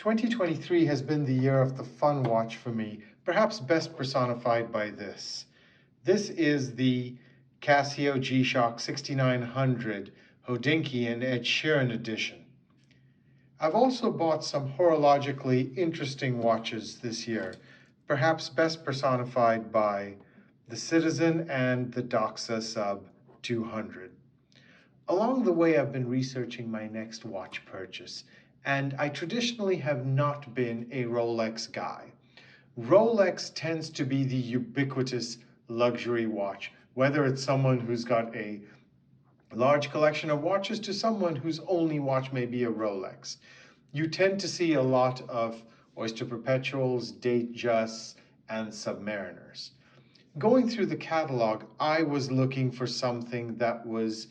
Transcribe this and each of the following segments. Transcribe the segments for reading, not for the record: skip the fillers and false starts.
2023 has been the year of the fun watch for me, perhaps best personified by this. This is the Casio G-Shock 6900 Hodinkee and Ed Sheeran edition. I've also bought some horologically interesting watches this year, perhaps best personified by the Citizen and the Doxa Sub 200. Along the way, I've been researching my next watch purchase, and I traditionally have not been a Rolex guy. Rolex tends to be the ubiquitous luxury watch, whether it's someone who's got a large collection of watches to someone whose only watch may be a Rolex. You tend to see a lot of Oyster Perpetuals, Datejusts, and Submariners. Going through the catalog, I was looking for something that was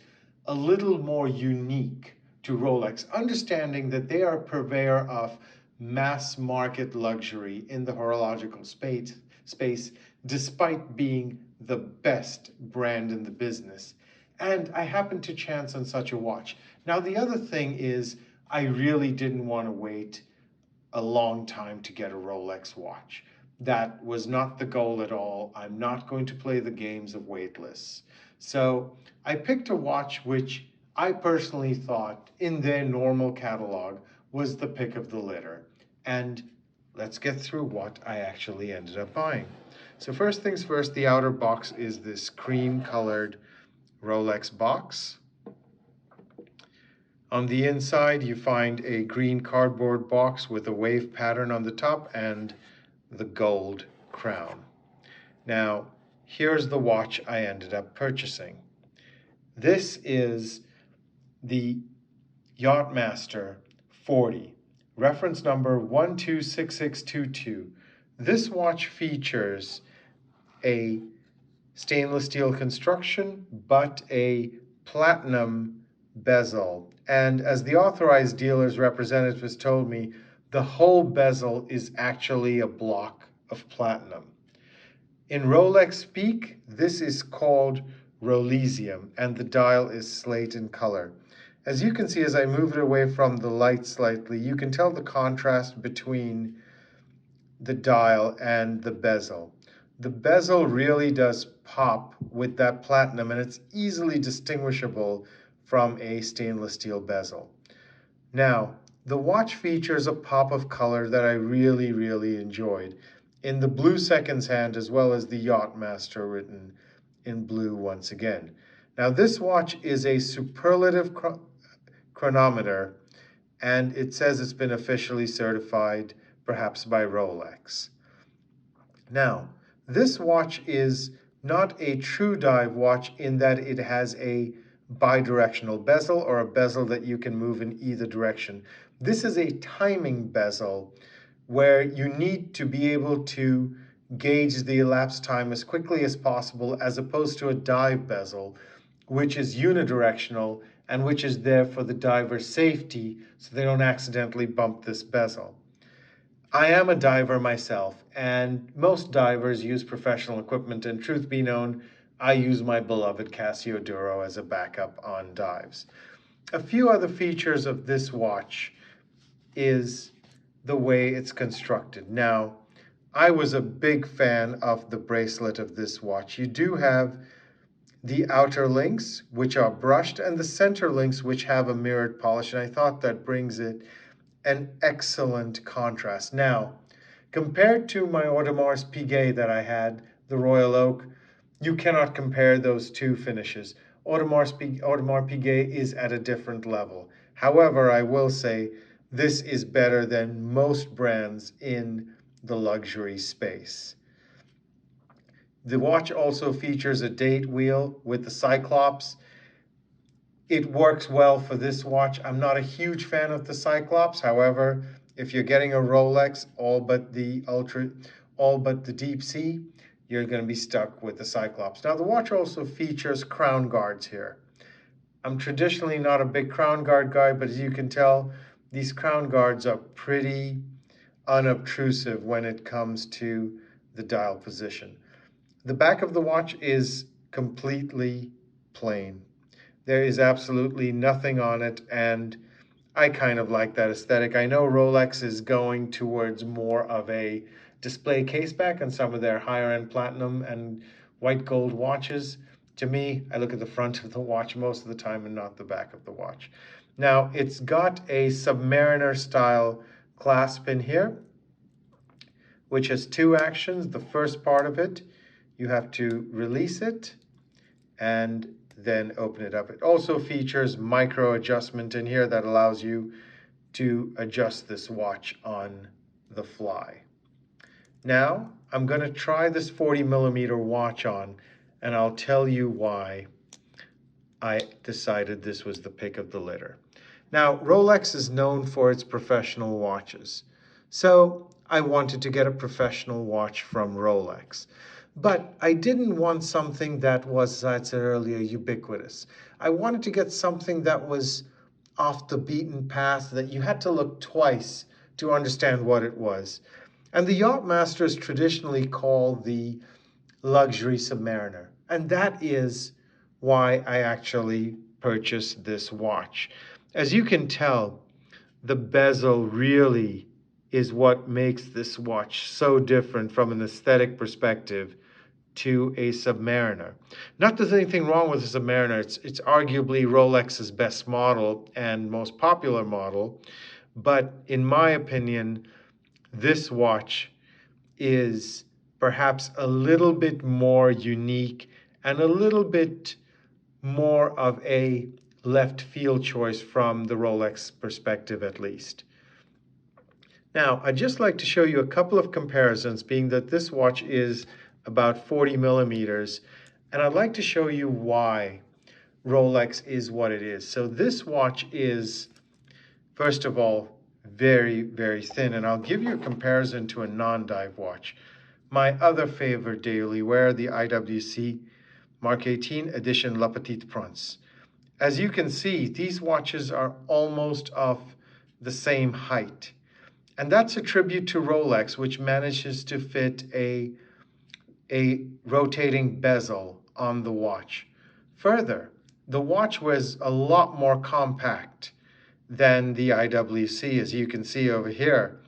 a little more unique to Rolex, understanding that they are a purveyor of mass market luxury in the horological space, despite being the best brand in the business. And I happened to chance on such a watch. Now, the other thing is, I really didn't want to wait a long time to get a Rolex watch. That was not the goal at all. I'm not going to play the games of wait lists. So I picked a watch which I personally thought in their normal catalog was the pick of the litter. And let's get through what I actually ended up buying. So first things first, the outer box is this cream colored Rolex box. On the inside, you find a green cardboard box with a wave pattern on the top and the gold crown. Now, here's the watch I ended up purchasing. This is the Yachtmaster 40, reference number 126622. This watch features a stainless steel construction, but a platinum bezel. And as the authorized dealer's representatives told me, the whole bezel is actually a block of platinum. In Rolex speak, this is called Rolesium, and the dial is slate in color. As you can see, as I move it away from the light slightly, you can tell the contrast between the dial and the bezel. The bezel really does pop with that platinum, and it's easily distinguishable from a stainless steel bezel. Now, the watch features a pop of color that I really enjoyed in the blue seconds hand, as well as the Yachtmaster written in blue once again. Now, this watch is a superlative chronometer, and it says it's been officially certified, perhaps by Rolex. Now, this watch is not a true dive watch in that it has a bidirectional bezel or a bezel that you can move in either direction. This is a timing bezel where you need to be able to gauge the elapsed time as quickly as possible, as opposed to a dive bezel, which is unidirectional and which is there for the diver's safety so they don't accidentally bump this bezel. I am a diver myself, and most divers use professional equipment, and truth be known, I use my beloved Casio Duro as a backup on dives. A few other features of this watch is the way it's constructed. Now, I was a big fan of the bracelet of this watch. You do have the outer links, which are brushed, and the center links, which have a mirrored polish, and I thought that brings it an excellent contrast. Now, compared to my Audemars Piguet that I had, the Royal Oak, you cannot compare those two finishes. Audemars Piguet is at a different level. However, I will say this is better than most brands in the luxury space. The watch also features a date wheel with the Cyclops. It works well for this watch. I'm not a huge fan of the Cyclops. However, if you're getting a Rolex, all but the Deep Sea, you're going to be stuck with the Cyclops. Now, the watch also features crown guards here. I'm traditionally not a big crown guard guy, but as you can tell, these crown guards are pretty unobtrusive when it comes to the dial position. The back of the watch is completely plain. There is absolutely nothing on it, and I kind of like that aesthetic. I know Rolex is going towards more of a display case back on some of their higher end platinum and white gold watches. To me, I look at the front of the watch most of the time and not the back of the watch. Now, it's got a Submariner style clasp in here, which has two actions. The first part of it, you have to release it and then open it up. It also features micro adjustment in here that allows you to adjust this watch on the fly. Now, I'm going to try this 40mm watch on, and I'll tell you why I decided this was the pick of the litter. Now, Rolex is known for its professional watches, so I wanted to get a professional watch from Rolex. But I didn't want something that was, as I said earlier, ubiquitous. I wanted to get something that was off the beaten path, that you had to look twice to understand what it was. And the Yachtmaster is traditionally called the luxury Submariner. And that is why I actually purchased this watch. As you can tell, the bezel really is what makes this watch so different from an aesthetic perspective to a Submariner. Not that there's anything wrong with the Submariner. It's arguably Rolex's best model and most popular model. But in my opinion, this watch is perhaps a little bit more unique and a little bit more of a left field choice from the Rolex perspective, at least. Now, I'd just like to show you a couple of comparisons, being that this watch is about 40mm, and I'd like to show you why Rolex is what it is. So this watch is, first of all, very, very thin, and I'll give you a comparison to a non-dive watch. My other favorite daily wear, the IWC Mark 18 Edition La Petite Prince. As you can see, these watches are almost of the same height. And that's a tribute to Rolex, which manages to fit a rotating bezel on the watch. Further, the watch was a lot more compact than the IWC, as you can see over here.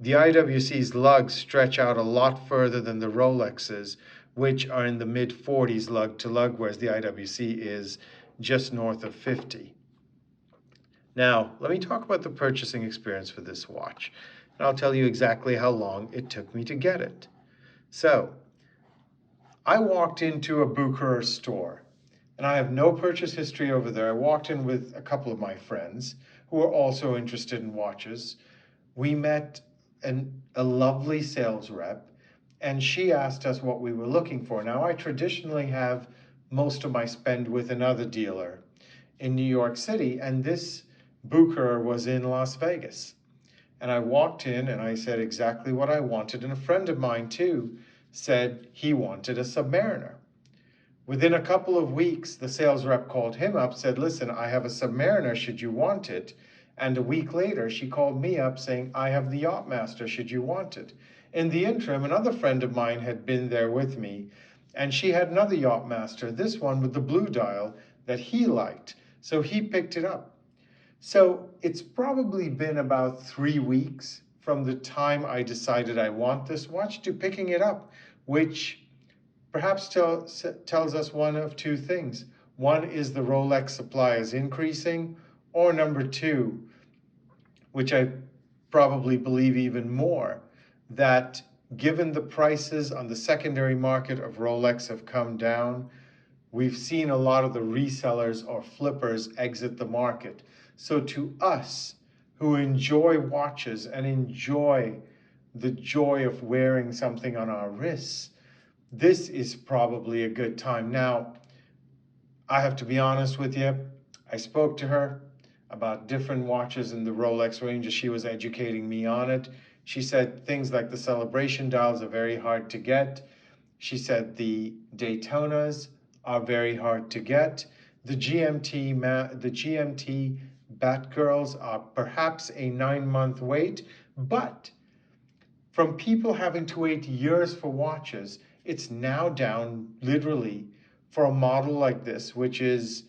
The IWC's lugs stretch out a lot further than the Rolex's, which are in the mid-40s lug to lug, whereas the IWC is just north of 50. Now, let me talk about the purchasing experience for this watch, and I'll tell you exactly how long it took me to get it. So, I walked into a Bucharest store, and I have no purchase history over there. I walked in with a couple of my friends who are also interested in watches. We met a lovely sales rep, and she asked us what we were looking for. Now, I traditionally have most of my spend with another dealer in New York City, and this Booker was in Las Vegas. And I walked in and I said exactly what I wanted, and a friend of mine too said he wanted a Submariner. Within a couple of weeks, the sales rep called him up, said, listen, I have a Submariner, should you want it? And a week later, she called me up saying, I have the Yachtmaster, should you want it? In the interim, another friend of mine had been there with me, and she had another Yachtmaster, this one with the blue dial, that he liked. So he picked it up. So it's probably been about 3 weeks from the time I decided I want this watch to picking it up, which perhaps tells us one of two things. One is the Rolex supply is increasing, or number two, which I probably believe even more, that given the prices on the secondary market of Rolex have come down, we've seen a lot of the resellers or flippers exit the market. So to us who enjoy watches and enjoy the joy of wearing something on our wrists, this is probably a good time. Now, I have to be honest with you. I spoke to her about different watches in the Rolex range as she was educating me on it. She said things like the celebration dials are very hard to get. She said the Daytonas are very hard to get. The GMT Batgirls are perhaps a 9-month wait, but from people having to wait years for watches, it's now down literally for a model like this, which is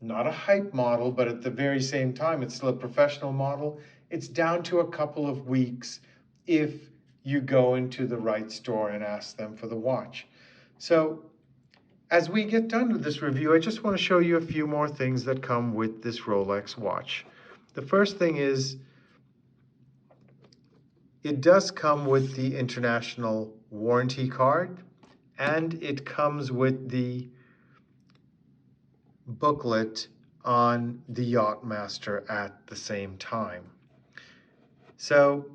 not a hype model, but at the very same time, it's still a professional model. It's down to a couple of weeks if you go into the right store and ask them for the watch. So as we get done with this review, I just want to show you a few more things that come with this Rolex watch. The first thing is it does come with the international warranty card, and it comes with the booklet on the Yachtmaster at the same time. So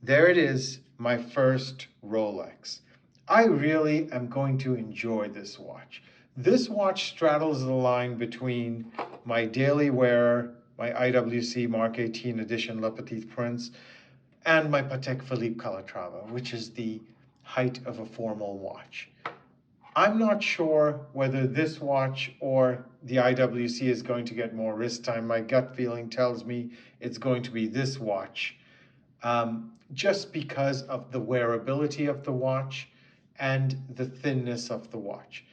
there it is, my first Rolex. I really am going to enjoy this watch. This watch straddles the line between my daily wearer, my IWC Mark 18 edition Le Petit Prince, and my Patek Philippe Calatrava, which is the height of a formal watch. I'm not sure whether this watch or the IWC is going to get more wrist time. My gut feeling tells me it's going to be this watch, just because of the wearability of the watch and the thinness of the watch.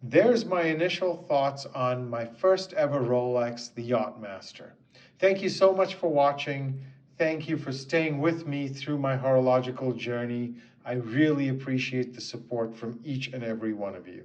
There's my initial thoughts on my first ever Rolex, the Yachtmaster. Thank you so much for watching. Thank you for staying with me through my horological journey. I really appreciate the support from each and every one of you.